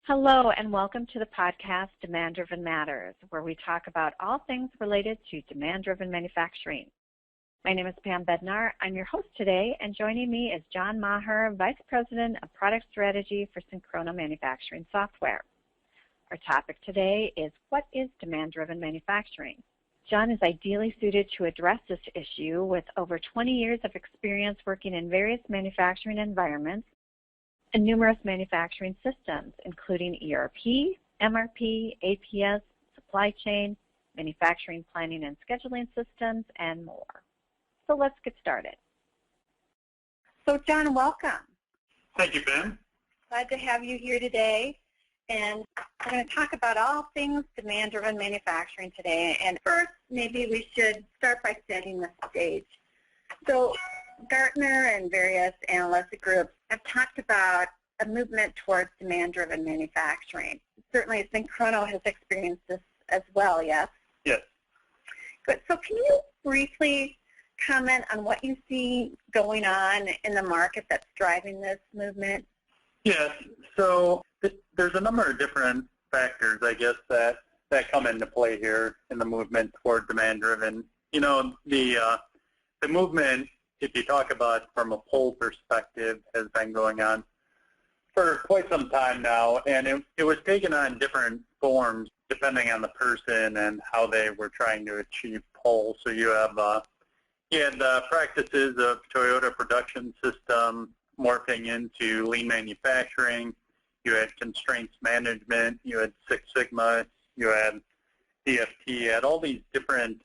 Hello and welcome to the podcast Demand Driven Matters, where we talk about all things related to demand-driven manufacturing. My name is Pam Bednar. I'm your host today, and joining me is John Maher, Vice President of Product Strategy for Synchrona Manufacturing Software. Our topic today is what is demand-driven manufacturing? John is ideally suited to address this issue with over 20 years of experience working in various manufacturing environments and numerous manufacturing systems, including ERP, MRP, APS, supply chain, manufacturing planning and scheduling systems, and more. So let's get started. So John, welcome. Thank you, Ben. Glad to have you here today. And we're going to talk about all things demand-driven manufacturing today. And first, maybe we should start by setting the stage. So Gartner and various analytic groups have talked about a movement towards demand-driven manufacturing. Certainly, Synchrona has experienced this as well, yes? Yes. Good. So can you briefly comment on what you see going on in the market that's driving this movement? Yes. So there's a number of different factors, I guess, that come into play here in the movement toward demand-driven. You know, the movement, if you talk about from a pull perspective, has been going on for quite some time now, and it was taken on different forms depending on the person and how they were trying to achieve pull. So you had practices of Toyota production system morphing into lean manufacturing. You had constraints management. You had Six Sigma. You had DFT. You had all these different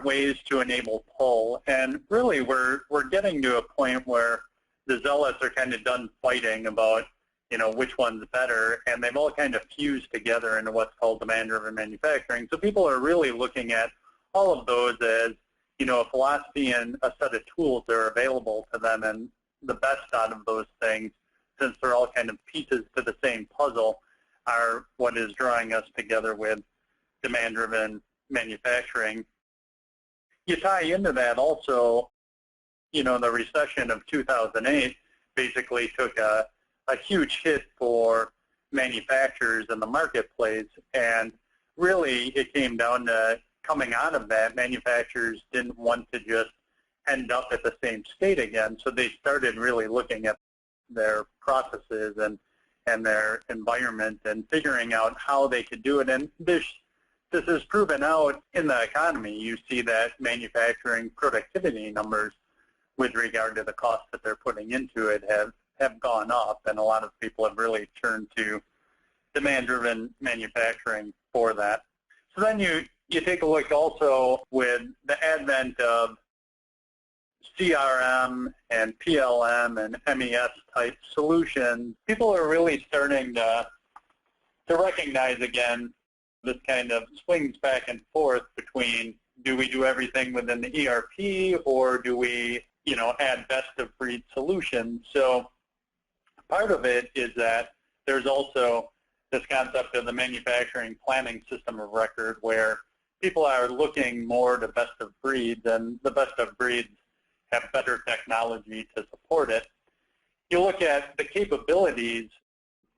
ways to enable pull, and really we're getting to a point where the zealots are kind of done fighting about, you know, which one's better, and they've all kind of fused together into what's called demand-driven manufacturing. So people are really looking at all of those as, you know, a philosophy and a set of tools that are available to them, and the best out of those things, since they're all kind of pieces to the same puzzle, are what is drawing us together with demand-driven manufacturing. You tie into that also, you know, the recession of 2008 basically took a huge hit for manufacturers in the marketplace, and really it came down to coming out of that, manufacturers didn't want to just end up at the same state again, so they started really looking at their processes and their environment and figuring out how they could do it. And this is proven out in the economy. You see that manufacturing productivity numbers with regard to the costs that they're putting into it have gone up, and a lot of people have really turned to demand-driven manufacturing for that. So then you take a look also with the advent of CRM and PLM and MES type solutions. People are really starting to recognize again this kind of swings back and forth between, do we do everything within the ERP, or do we, you know, add best-of-breed solutions? So part of it is that there's also this concept of the manufacturing planning system of record, where people are looking more to best-of-breeds, and the best-of-breeds have better technology to support it. You look at the capabilities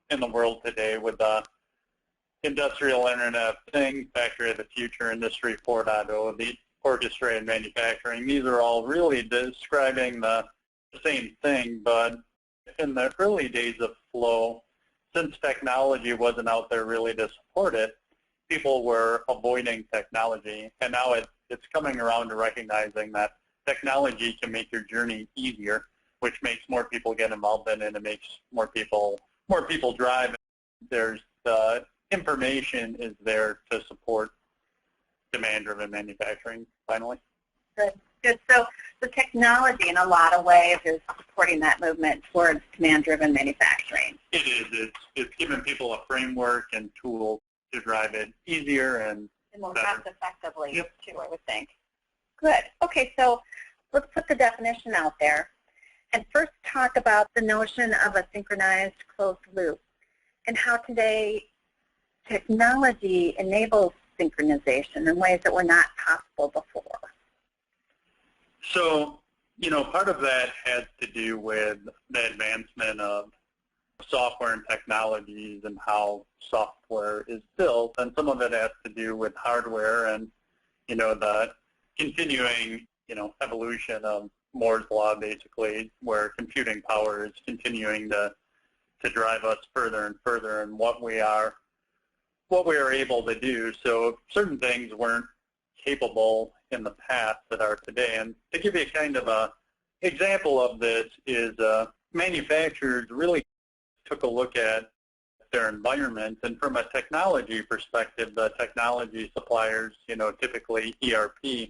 in the world today with the Industrial Internet of Things, Factory of the Future, Industry 4.0, the orchestrated manufacturing. These are all really describing the same thing, but in the early days of flow, since technology wasn't out there really to support it, people were avoiding technology, and now it's coming around to recognizing that technology can make your journey easier, which makes more people get involved in it, and makes more people drive. There's the information is there to support demand-driven manufacturing, finally. Good. Good. So the technology, in a lot of ways, is supporting that movement towards demand-driven manufacturing. It is. It's giving people a framework and tools to drive it easier and more better. cost-effectively, Yep. too, I would think. Good. Okay, so let's put the definition out there and first talk about the notion of a synchronized closed loop and how today technology enables synchronization in ways that were not possible before. So, you know, part of that has to do with the advancement of software and technologies and how software is built, and some of it has to do with hardware and, the continuing, evolution of Moore's law, basically, where computing power is continuing to drive us further and further in what we are able to do. So certain things weren't capable in the past that are today. And to give you kind of a example of this is manufacturers really took a look at their environment, and from a technology perspective, the technology suppliers, typically ERP,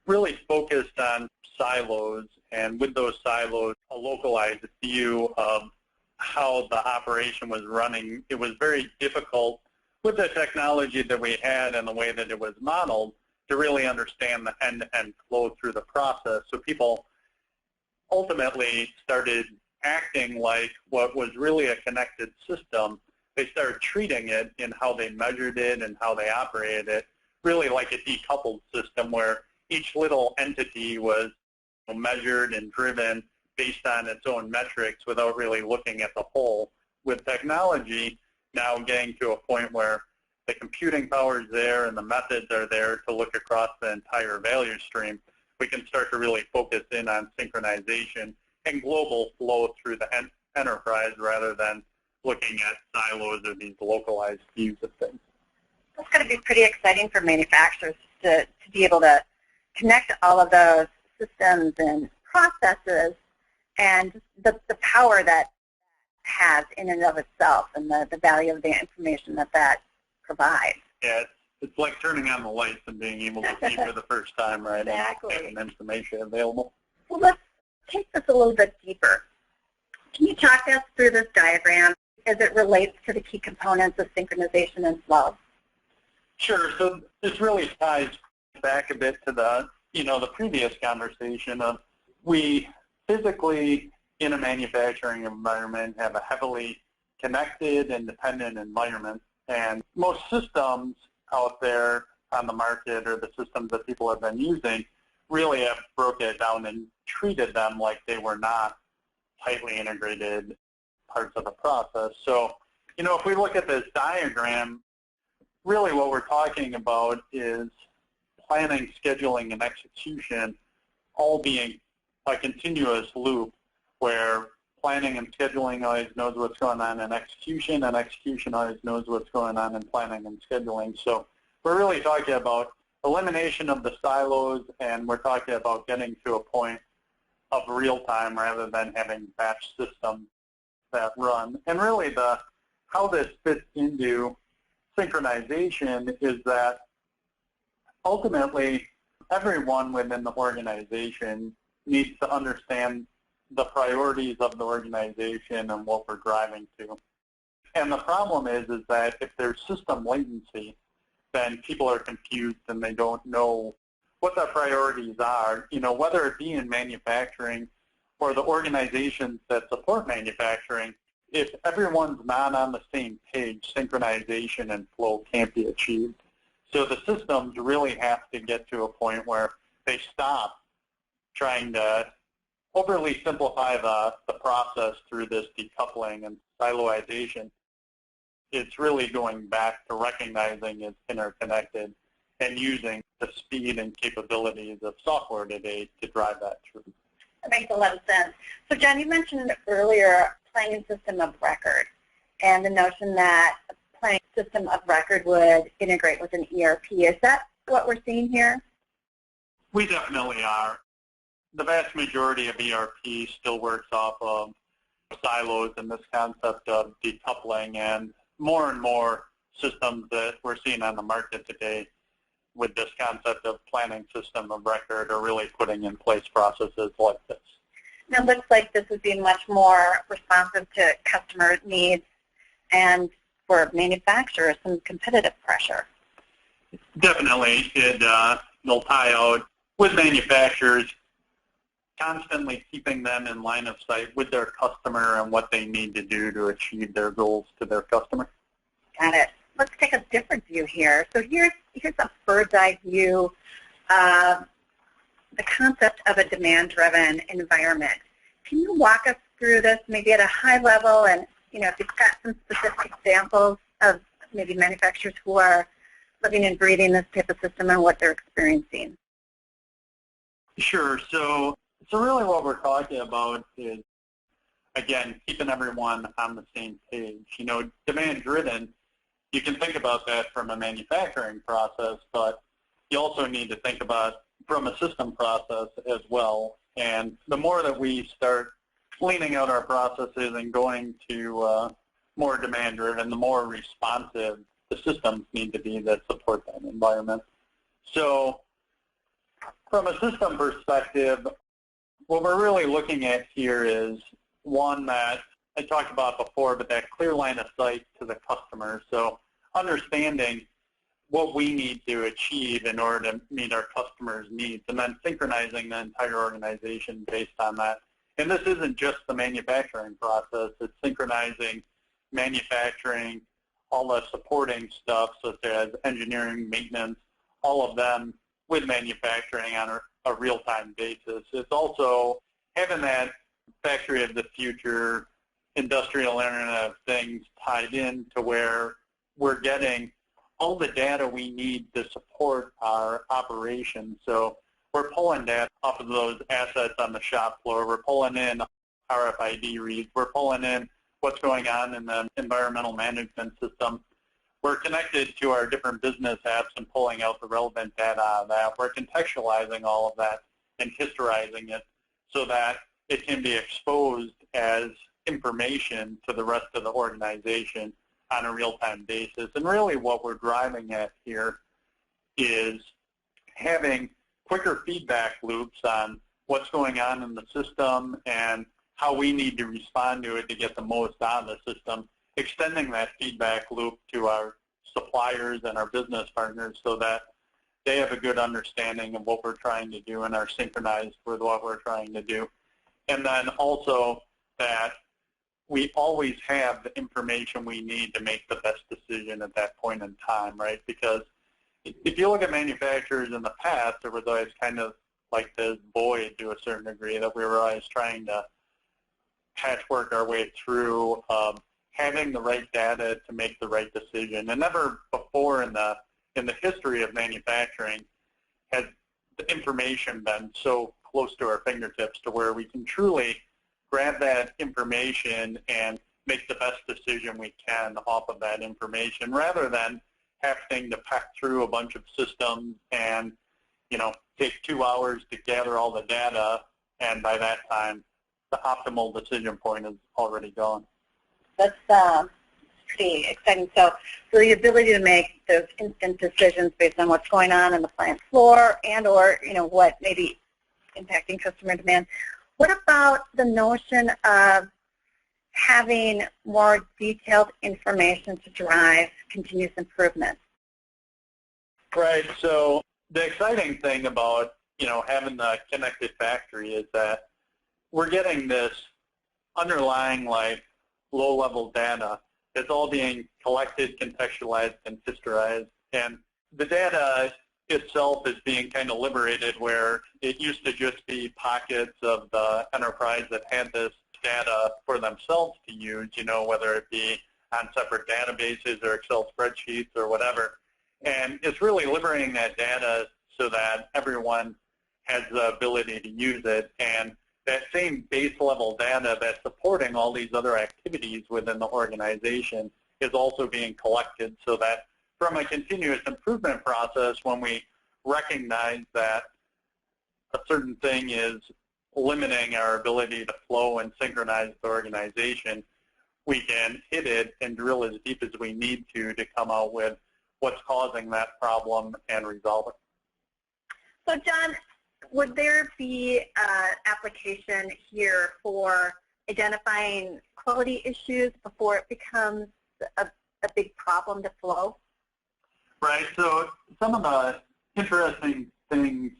really focused on silos, and with those silos, a localized view of how the operation was running. It was very difficult with the technology that we had and the way that it was modeled to really understand the end-to-end flow through the process. So people ultimately started acting like what was really a connected system. They started treating it in how they measured it and how they operated it, really like a decoupled system where each little entity was measured and driven based on its own metrics without really looking at the whole. With technology now getting to a point where the computing power is there and the methods are there to look across the entire value stream, we can start to really focus in on synchronization and global flow through the enterprise rather than looking at silos or these localized views of things. That's going to be pretty exciting for manufacturers to be able to connect all of those systems and processes and the power that has in and of itself and the value of the information that provides. Yeah, it's like turning on the lights and being able to see for the first time, right? Exactly. And having information available. Well, let's take this a little bit deeper. Can you talk us through this diagram as it relates to the key components of synchronization and flow? Sure. So this really ties back a bit to the previous conversation of we physically in a manufacturing environment have a heavily connected and dependent environment, and most systems out there on the market or the systems that people have been using really have broken it down and treated them like they were not tightly integrated parts of the process. So, if we look at this diagram, really what we're talking about is planning, scheduling, and execution all being a continuous loop where planning and scheduling always knows what's going on in execution, and execution always knows what's going on in planning and scheduling. So we're really talking about elimination of the silos, and we're talking about getting to a point of real time rather than having batch systems that run. And really how this fits into synchronization is that ultimately everyone within the organization needs to understand the priorities of the organization and what we're driving to. And the problem is that if there's system latency, then people are confused and they don't know what their priorities are, whether it be in manufacturing or the organizations that support manufacturing. If everyone's not on the same page, synchronization and flow can't be achieved. So the systems really have to get to a point where they stop trying to overly simplify the process through this decoupling and siloization. It's really going back to recognizing it's interconnected and using the speed and capabilities of software today to drive that through. That makes a lot of sense. So John, you mentioned earlier planning system of record and the notion that a planning system of record would integrate with an ERP. Is that what we're seeing here? We definitely are. The vast majority of ERP still works off of silos and this concept of decoupling, and more systems that we're seeing on the market today with this concept of planning system of record are really putting in place processes like this. And it looks like this would be much more responsive to customer needs and for manufacturers some competitive pressure. Definitely. It'll tie out with manufacturers, constantly keeping them in line of sight with their customer and what they need to do to achieve their goals to their customer. Got it. Let's take a different view here. So here's a bird's eye view of the concept of a demand-driven environment. Can you walk us through this maybe at a high level, and if you've got some specific examples of maybe manufacturers who are living and breathing this type of system and what they're experiencing. Sure. So really what we're talking about is, again, keeping everyone on the same page. Demand-driven, you can think about that from a manufacturing process, but you also need to think about from a system process as well. And the more that we start cleaning out our processes and going to more demand-driven, the more responsive the systems need to be that support that environment. So from a system perspective, what we're really looking at here is one that I talked about before, but that clear line of sight to the customer. So understanding what we need to achieve in order to meet our customers' needs, and then synchronizing the entire organization based on that. And this isn't just the manufacturing process. It's synchronizing manufacturing, all the supporting stuff such as engineering, maintenance, all of them with manufacturing on a real-time basis. It's also having that factory of the future, industrial Internet of Things tied in to where we're getting all the data we need to support our operations. So we're pulling data off of those assets on the shop floor. We're pulling in RFID reads. We're pulling in what's going on in the environmental management system. We're connected to our different business apps and pulling out the relevant data out of that. We're contextualizing all of that and historizing it so that it can be exposed as information to the rest of the organization on a real-time basis. And really what we're driving at here is having quicker feedback loops on what's going on in the system and how we need to respond to it to get the most out of the system, extending that feedback loop to our suppliers and our business partners so that they have a good understanding of what we're trying to do and are synchronized with what we're trying to do. And then also that we always have the information we need to make the best decision at that point in time, right? Because if you look at manufacturers in the past, there was always kind of like this void to a certain degree that we were always trying to patchwork our way through having the right data to make the right decision. And never before in the history of manufacturing has the information been so close to our fingertips to where we can truly grab that information and make the best decision we can off of that information rather than having to pack through a bunch of systems and, take 2 hours to gather all the data, and by that time, the optimal decision point is already gone. That's pretty exciting. So the ability to make those instant decisions based on what's going on the plant floor and or, what may be impacting customer demand. What about the notion of having more detailed information to drive continuous improvement? Right. So the exciting thing about, having the connected factory is that we're getting this underlying, low-level data. It's all being collected, contextualized, and historized. And the data itself is being kind of liberated where it used to just be pockets of the enterprise that had this data for themselves to use, whether it be on separate databases or Excel spreadsheets or whatever. And it's really liberating that data so that everyone has the ability to use it. And that same base level data that's supporting all these other activities within the organization is also being collected so that from a continuous improvement process, when we recognize that a certain thing is limiting our ability to flow and synchronize the organization, we can hit it and drill as deep as we need to come out with what's causing that problem and resolve it. So John, would there be an application here for identifying quality issues before it becomes a big problem to flow? Right. So some of the interesting things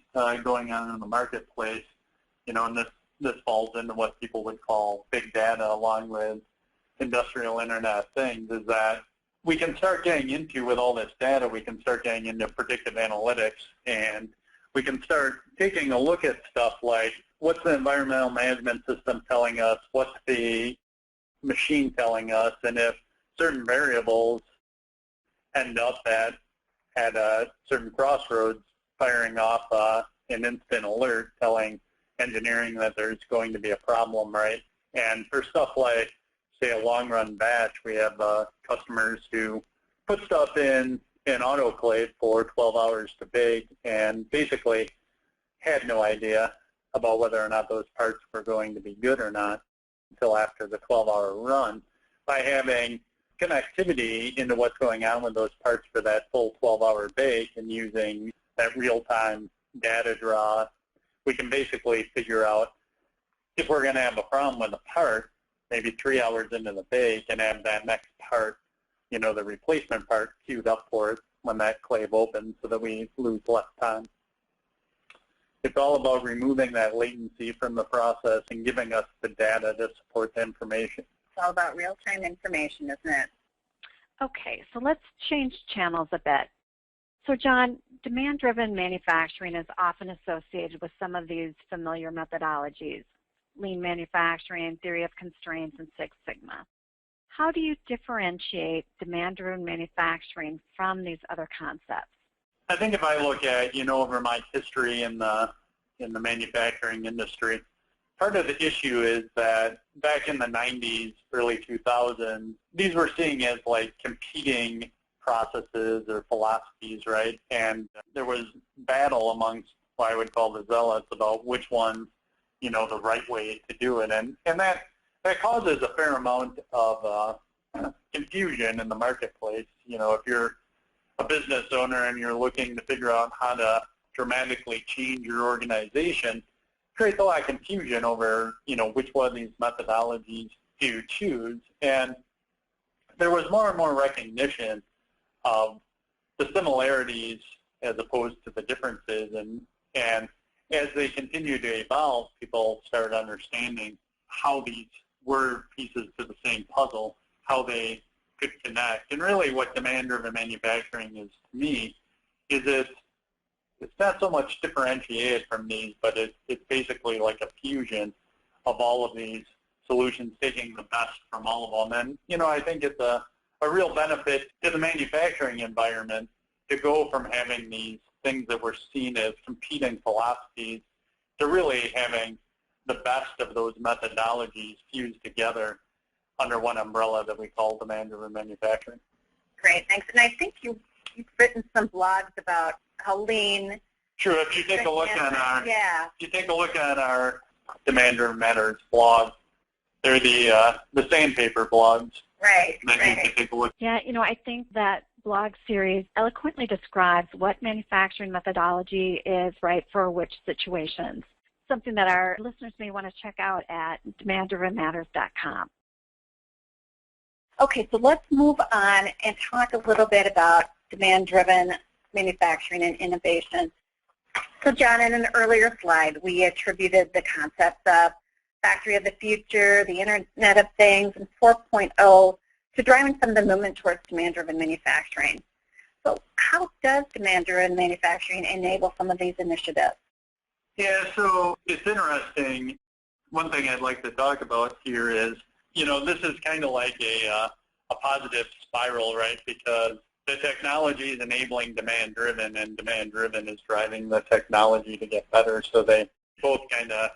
going on in the marketplace, and this falls into what people would call big data along with industrial Internet of Things, is that we can start getting into, with all this data, we can start getting into predictive analytics, and we can start taking a look at stuff like what's the environmental management system telling us, what's the machine telling us, and if certain variables end up at a certain crossroads, firing off an instant alert telling engineering that there's going to be a problem, right? And for stuff like, say, a long-run batch, we have customers who put stuff in an autoclave for 12 hours to bake and basically had no idea about whether or not those parts were going to be good or not until after the 12-hour run. By having connectivity into what's going on with those parts for that full 12-hour bake and using that real-time data draw, we can basically figure out if we're going to have a problem with a part, maybe 3 hours into the bake, and have that next part, you know, the replacement part, queued up for it when that clave opens so that we lose less time. It's all about removing that latency from the process and giving us the data to support the information. It's all about real-time information, isn't it? Okay, so let's change channels a bit. So John, demand-driven manufacturing is often associated with some of these familiar methodologies, lean manufacturing, theory of constraints, and Six Sigma. How do you differentiate demand-driven manufacturing from these other concepts? I think if I look at, you know, over my history in the manufacturing industry, part of the issue is that back in the 90s, early 2000s, these were seen as like competing processes or philosophies, right? And there was battle amongst what I would call the zealots about which one's, you know, the right way to do it. And that causes a fair amount of confusion in the marketplace. You know, if you're a business owner and you're looking to figure out how to dramatically change your organization, it creates a lot of confusion over, you know, which one of these methodologies do you choose. And there was more and more recognition of the similarities as opposed to the differences. And as they continue to evolve, people started understanding how these were pieces to the same puzzle, how they could connect. And really what demand-driven manufacturing is to me is it's not so much differentiated from these, but it's basically like a fusion of all of these solutions, taking the best from all of them. And, you know, I think it's a real benefit to the manufacturing environment to go from having these things that were seen as competing philosophies to really having the best of those methodologies fused together under one umbrella that we call demand-driven manufacturing. Great, thanks. And I think you've written some blogs about how lean. Sure. If you take a look at our Demand-Driven Matters blog, they're the sandpaper blogs. Right. And then you can take a look. Yeah, you know, I think that blog series eloquently describes what manufacturing methodology is right for which situations, something that our listeners may want to check out at demanddrivenmatters.com. Okay, so let's move on and talk a little bit about demand-driven manufacturing and innovation. So John, in an earlier slide, we attributed the concepts of factory of the future, the Internet of Things, and 4.0 to driving some of the movement towards demand-driven manufacturing. So how does demand-driven manufacturing enable some of these initiatives? Yeah, so it's interesting. One thing I'd like to talk about here is, you know, this is kind of like a positive spiral, right? Because the technology is enabling demand-driven, and demand-driven is driving the technology to get better. So they both kind of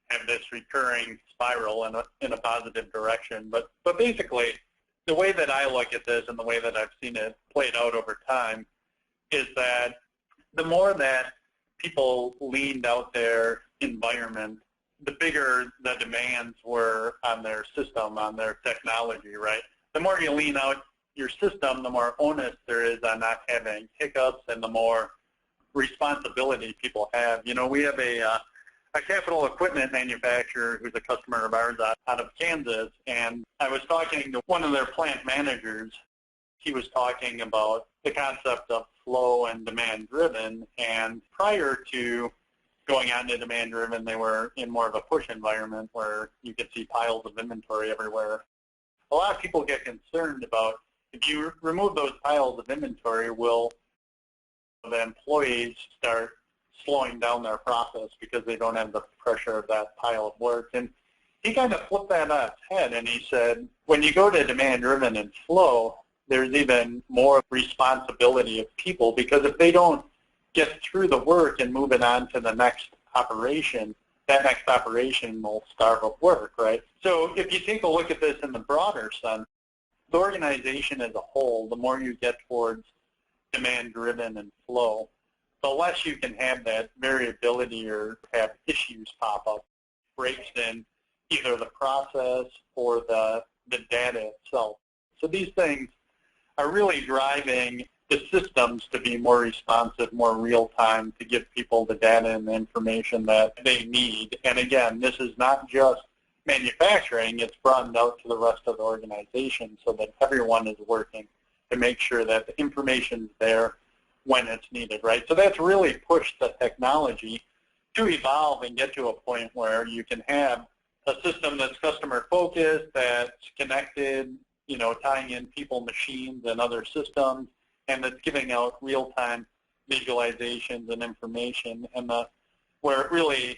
have this recurring spiral in a positive direction. But basically, the way that I look at this and the way that I've seen it played out over time is that the more that people leaned out their environment, the bigger the demands were on their system, on their technology, right? The more you lean out your system, the more onus there is on not having hiccups and the more responsibility people have. You know, we have a capital equipment manufacturer who's a customer of ours out of Kansas, and I was talking to one of their plant managers. He was talking about the concept of flow and demand-driven, and prior to going on to demand-driven, they were in more of a push environment where you could see piles of inventory everywhere. A lot of people get concerned about, if you remove those piles of inventory, will the employees start slowing down their process because they don't have the pressure of that pile of work. And he kind of flipped that on its head, and he said, when you go to demand-driven and flow, there's even more responsibility of people, because if they don't get through the work and move it on to the next operation, that next operation will starve of work, right? So if you take a look at this in the broader sense, the organization as a whole, the more you get towards demand-driven and flow, the less you can have that variability or have issues pop up, breaks in either the process or the data itself. So these things are really driving the systems to be more responsive, more real-time, to give people the data and the information that they need. And again, this is not just manufacturing, it's broadened out to the rest of the organization so that everyone is working to make sure that the information is there when it's needed, right? So that's really pushed the technology to evolve and get to a point where you can have a system that's customer-focused, that's connected, tying in people, machines, and other systems, and that's giving out real-time visualizations and information. And where it really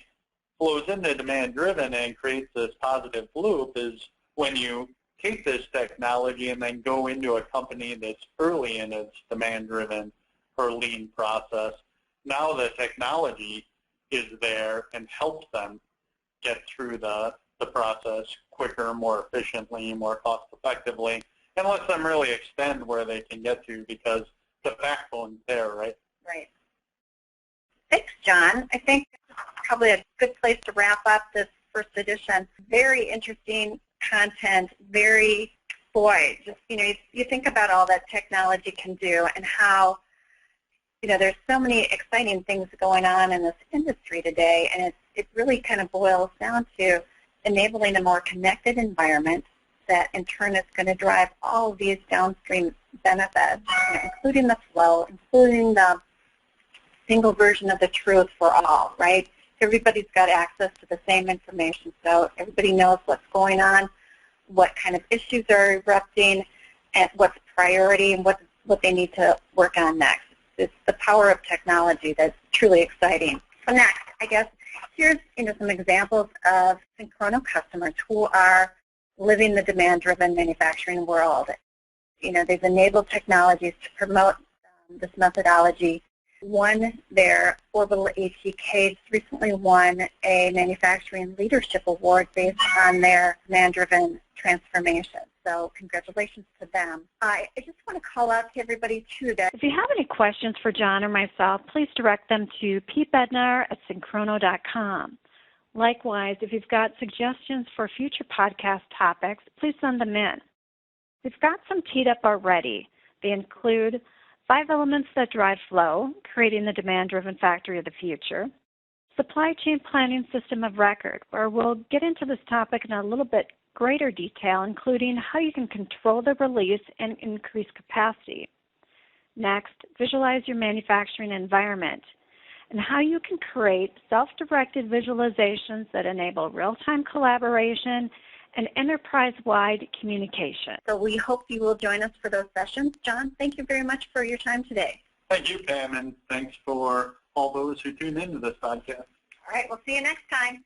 flows into demand-driven and creates this positive loop is when you take this technology and then go into a company that's early in its demand-driven or lean process. Now the technology is there and helps them get through the process quicker, more efficiently, more cost-effectively, and lets them really extend where they can get to because the backbone's there, right? Right. Thanks, John. I think this is probably a good place to wrap up this first edition. Very interesting content, you think about all that technology can do and how, there's so many exciting things going on in this industry today, and it really kind of boils down to enabling a more connected environment that in turn is going to drive all of these downstream benefits, including the flow, including the single version of the truth for all, right? Everybody's got access to the same information, so everybody knows what's going on, what kind of issues are erupting, and what's priority, and what they need to work on next. It's the power of technology that's truly exciting. So next, I guess, here's some examples of Synchrono customers who are living the demand-driven manufacturing world. They've enabled technologies to promote this methodology. One, their Orbital ATKs recently won a manufacturing leadership award based on their demand-driven transformation. So congratulations to them. I just want to call out to everybody, too, that if you have any questions for John or myself, please direct them to pbednar@synchrono.com. Likewise, if you've got suggestions for future podcast topics, please send them in. We've got some teed up already. They include 5 elements that drive flow, creating the demand-driven factory of the future, supply chain planning system of record, where we'll get into this topic in a little bit greater detail, including how you can control the release and increase capacity. Next, visualize your manufacturing environment and how you can create self-directed visualizations that enable real-time collaboration and enterprise-wide communication. So we hope you will join us for those sessions. John, thank you very much for your time today. Thank you, Pam, and thanks for all those who tune into this podcast. All right, we'll see you next time.